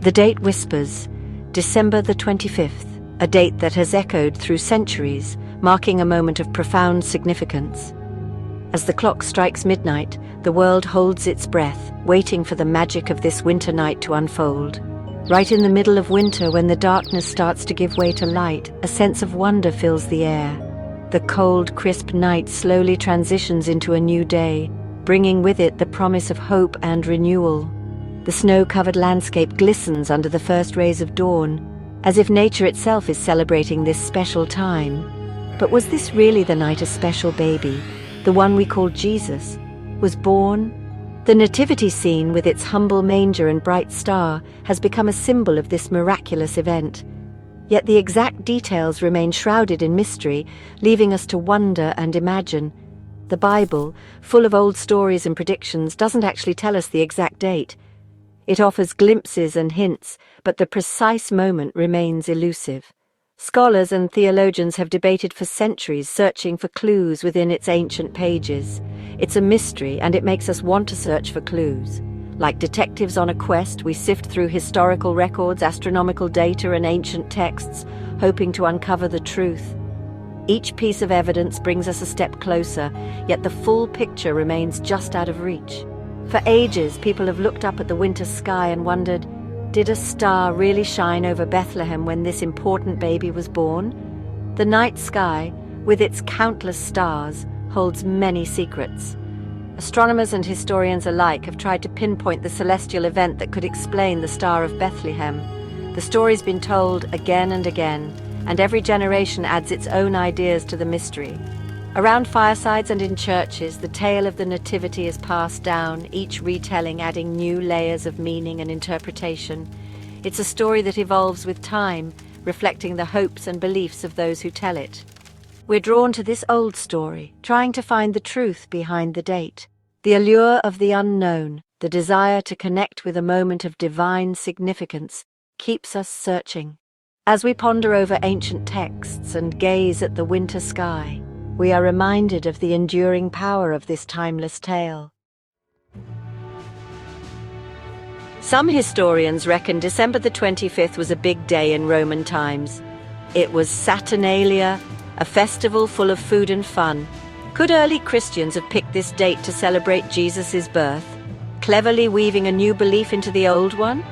The date whispers, December the 25th, a date that has echoed through centuries, marking a moment of profound significance. As the clock strikes midnight, the world holds its breath, waiting for the magic of this winter night to unfold. Right in the middle of winter, when the darkness starts to give way to light, a sense of wonder fills the air. The cold, crisp night slowly transitions into a new day, bringing with it the promise of hope and renewal. The snow-covered landscape glistens under the first rays of dawn, as if nature itself is celebrating this special time. But was this really the night a special baby, the one we call Jesus, was born? The nativity scene, with its humble manger and bright star, has become a symbol of this miraculous event. Yet the exact details remain shrouded in mystery, leaving us to wonder and imagine. The Bible, full of old stories and predictions, doesn't actually tell us the exact date. It offers glimpses and hints, but the precise moment remains elusive. Scholars and theologians have debated for centuries, searching for clues within its ancient pages. It's a mystery, and it makes us want to search for clues. Like detectives on a quest, we sift through historical records, astronomical data, and ancient texts, hoping to uncover the truth. Each piece of evidence brings us a step closer, yet the full picture remains just out of reach. For ages, people have looked up at the winter sky and wondered, did a star really shine over Bethlehem when this important baby was born? The night sky, with its countless stars, holds many secrets. Astronomers and historians alike have tried to pinpoint the celestial event that could explain the Star of Bethlehem. The story's been told again and again, and every generation adds its own ideas to the mystery. Around firesides and in churches, the tale of the Nativity is passed down, each retelling adding new layers of meaning and interpretation. It's a story that evolves with time, reflecting the hopes and beliefs of those who tell it. We're drawn to this old story, trying to find the truth behind the date. The allure of the unknown, the desire to connect with a moment of divine significance, keeps us searching. As we ponder over ancient texts and gaze at the winter sky, we are reminded of the enduring power of this timeless tale. Some historians reckon December the 25th was a big day in Roman times. It was Saturnalia, a festival full of food and fun. Could early Christians have picked this date to celebrate Jesus' birth, cleverly weaving a new belief into the old one?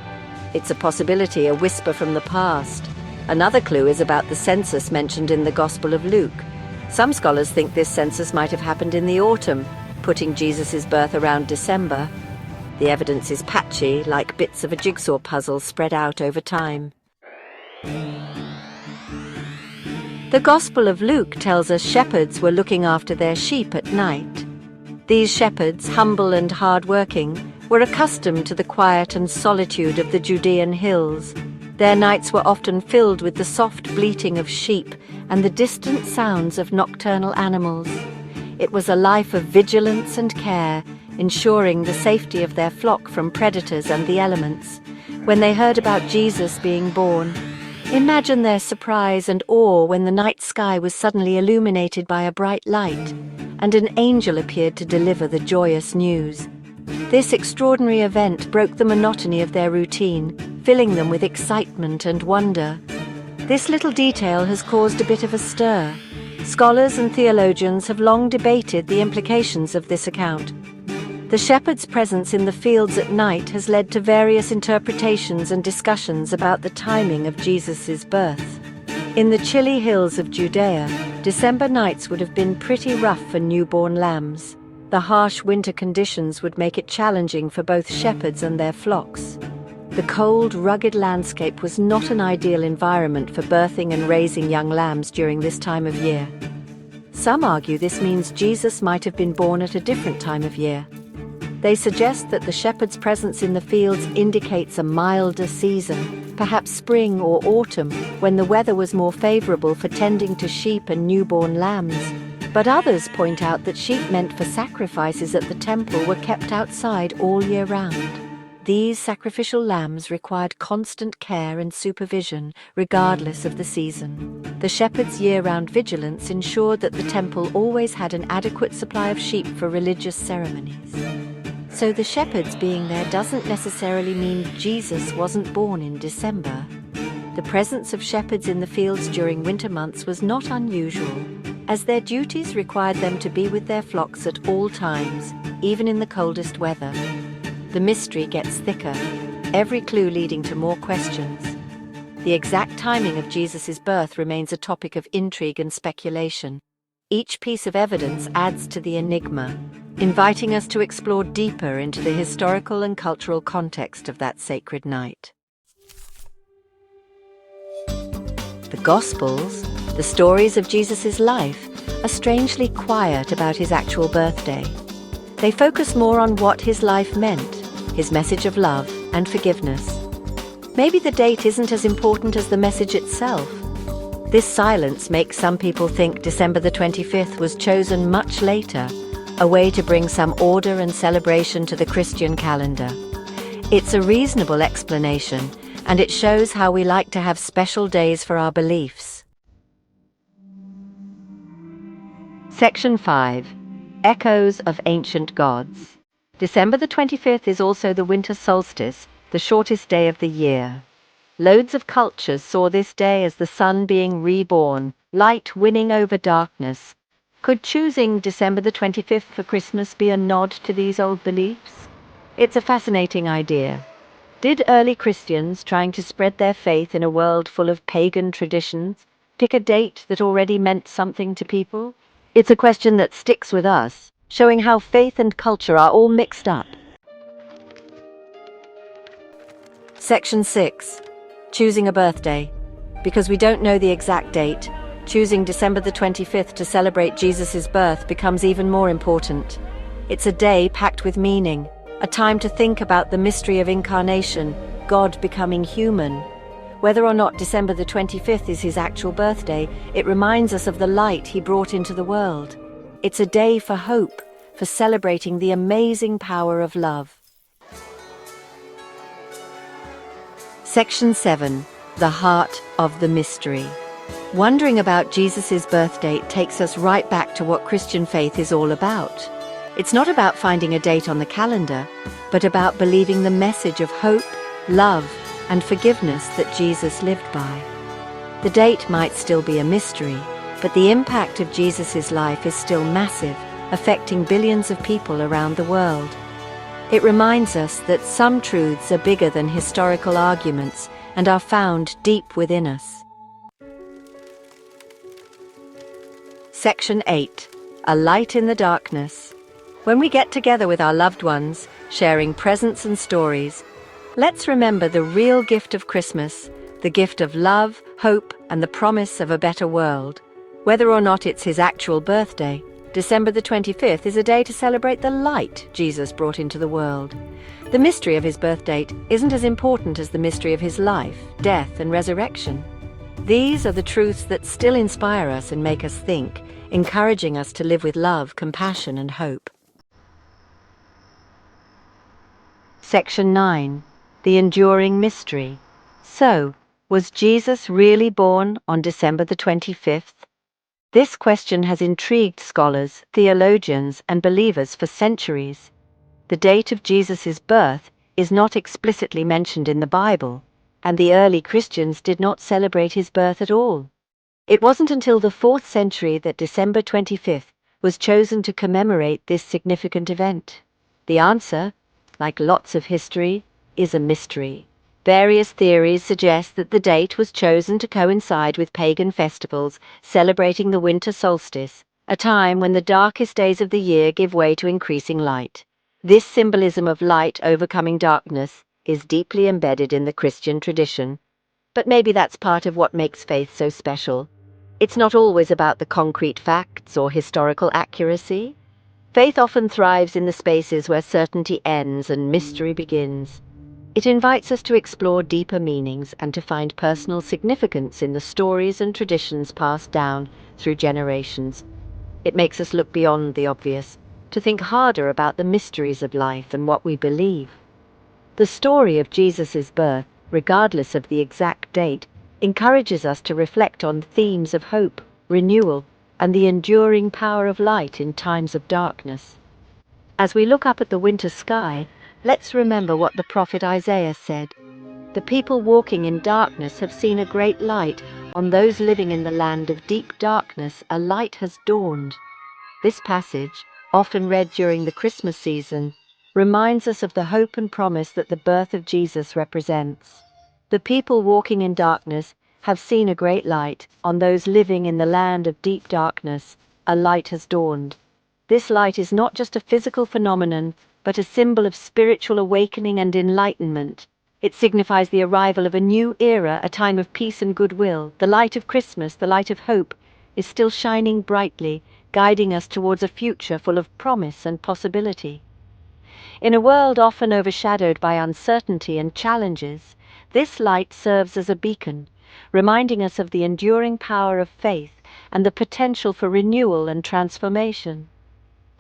It's a possibility, a whisper from the past. Another clue is about the census mentioned in the Gospel of Luke. Some scholars think this census might have happened in the autumn, putting Jesus' birth around December. The evidence is patchy, like bits of a jigsaw puzzle spread out over time. The Gospel of Luke tells us shepherds were looking after their sheep at night. These shepherds, humble and hard-working, were accustomed to the quiet and solitude of the Judean hills. Their nights were often filled with the soft bleating of sheep and the distant sounds of nocturnal animals. It was a life of vigilance and care, ensuring the safety of their flock from predators and the elements. When they heard about Jesus being born, imagine their surprise and awe when the night sky was suddenly illuminated by a bright light, and an angel appeared to deliver the joyous news. This extraordinary event broke the monotony of their routine, filling them with excitement and wonder. This little detail has caused a bit of a stir. Scholars and theologians have long debated the implications of this account. The shepherd's presence in the fields at night has led to various interpretations and discussions about the timing of Jesus' birth. In the chilly hills of Judea, December nights would have been pretty rough for newborn lambs. The harsh winter conditions would make it challenging for both shepherds and their flocks. The cold, rugged landscape was not an ideal environment for birthing and raising young lambs during this time of year. Some argue this means Jesus might have been born at a different time of year. They suggest that the shepherd's presence in the fields indicates a milder season, perhaps spring or autumn, when the weather was more favorable for tending to sheep and newborn lambs. But others point out that sheep meant for sacrifices at the temple were kept outside all year round. These sacrificial lambs required constant care and supervision, regardless of the season. The shepherd's year-round vigilance ensured that the temple always had an adequate supply of sheep for religious ceremonies. So the shepherds being there doesn't necessarily mean Jesus wasn't born in December. The presence of shepherds in the fields during winter months was not unusual, as their duties required them to be with their flocks at all times, even in the coldest weather. The mystery gets thicker, every clue leading to more questions. The exact timing of Jesus' birth remains a topic of intrigue and speculation. Each piece of evidence adds to the enigma, inviting us to explore deeper into the historical and cultural context of that sacred night. The Gospels, the stories of Jesus' life, are strangely quiet about his actual birthday. They focus more on what his life meant, his message of love and forgiveness. Maybe the date isn't as important as the message itself. This silence makes some people think December the 25th was chosen much later, a way to bring some order and celebration to the Christian calendar. It's a reasonable explanation, and it shows how we like to have special days for our beliefs. Section 5. Echoes of Ancient Gods. December the 25th is also the winter solstice, the shortest day of the year. Loads of cultures saw this day as the sun being reborn, light winning over darkness. Could choosing December the 25th for Christmas be a nod to these old beliefs? It's a fascinating idea. Did early Christians, trying to spread their faith in a world full of pagan traditions, pick a date that already meant something to people? It's a question that sticks with us, showing how faith and culture are all mixed up. Section 6. Choosing a birthday. Because we don't know the exact date, choosing December the 25th to celebrate Jesus' birth becomes even more important. It's a day packed with meaning, a time to think about the mystery of incarnation, God becoming human. Whether or not December the 25th is his actual birthday, it reminds us of the light he brought into the world. It's a day for hope, for celebrating the amazing power of love. Section 7. The Heart of the Mystery. Wondering about Jesus' birth date takes us right back to what Christian faith is all about. It's not about finding a date on the calendar, but about believing the message of hope, love, and forgiveness that Jesus lived by. The date might still be a mystery, but the impact of Jesus' life is still massive, affecting billions of people around the world. It reminds us that some truths are bigger than historical arguments and are found deep within us. Section 8. A Light in the Darkness. When we get together with our loved ones, sharing presents and stories, let's remember the real gift of Christmas, the gift of love, hope, and the promise of a better world. Whether or not it's his actual birthday, December the 25th is a day to celebrate the light Jesus brought into the world. The mystery of his birth date isn't as important as the mystery of his life, death, and resurrection. These are the truths that still inspire us and make us think, encouraging us to live with love, compassion, and hope. Section 9. The Enduring Mystery. So, was Jesus really born on December the 25th? This question has intrigued scholars, theologians, and believers for centuries. The date of Jesus' birth is not explicitly mentioned in the Bible, and the early Christians did not celebrate his birth at all. It wasn't until the 4th century that December 25th was chosen to commemorate this significant event. The answer, like lots of history, is a mystery. Various theories suggest that the date was chosen to coincide with pagan festivals celebrating the winter solstice, a time when the darkest days of the year give way to increasing light. This symbolism of light overcoming darkness is deeply embedded in the Christian tradition. But maybe that's part of what makes faith so special. It's not always about the concrete facts or historical accuracy. Faith often thrives in the spaces where certainty ends and mystery begins. It invites us to explore deeper meanings and to find personal significance in the stories and traditions passed down through generations. It makes us look beyond the obvious, to think harder about the mysteries of life and what we believe. The story of Jesus' birth, regardless of the exact date, encourages us to reflect on themes of hope, renewal, and the enduring power of light in times of darkness. As we look up at the winter sky, let's remember what the prophet Isaiah said. The people walking in darkness have seen a great light. On those living in the land of deep darkness, a light has dawned. This passage, often read during the Christmas season, reminds us of the hope and promise that the birth of Jesus represents. The people walking in darkness have seen a great light. On those living in the land of deep darkness, a light has dawned. This light is not just a physical phenomenon, but a symbol of spiritual awakening and enlightenment. It signifies the arrival of a new era, a time of peace and goodwill. The light of Christmas, the light of hope, is still shining brightly, guiding us towards a future full of promise and possibility. In a world often overshadowed by uncertainty and challenges, this light serves as a beacon, reminding us of the enduring power of faith and the potential for renewal and transformation.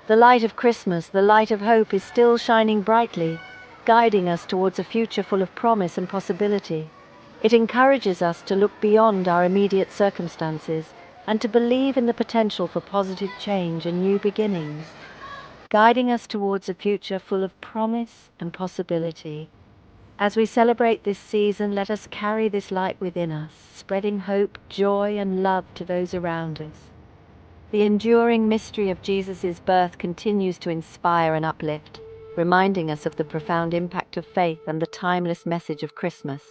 The light of Christmas, the light of hope, is still shining brightly, guiding us towards a future full of promise and possibility. It encourages us to look beyond our immediate circumstances and to believe in the potential for positive change and new beginnings, guiding us towards a future full of promise and possibility. As we celebrate this season, let us carry this light within us, spreading hope, joy, and love to those around us. The enduring mystery of Jesus' birth continues to inspire and uplift, reminding us of the profound impact of faith and the timeless message of Christmas.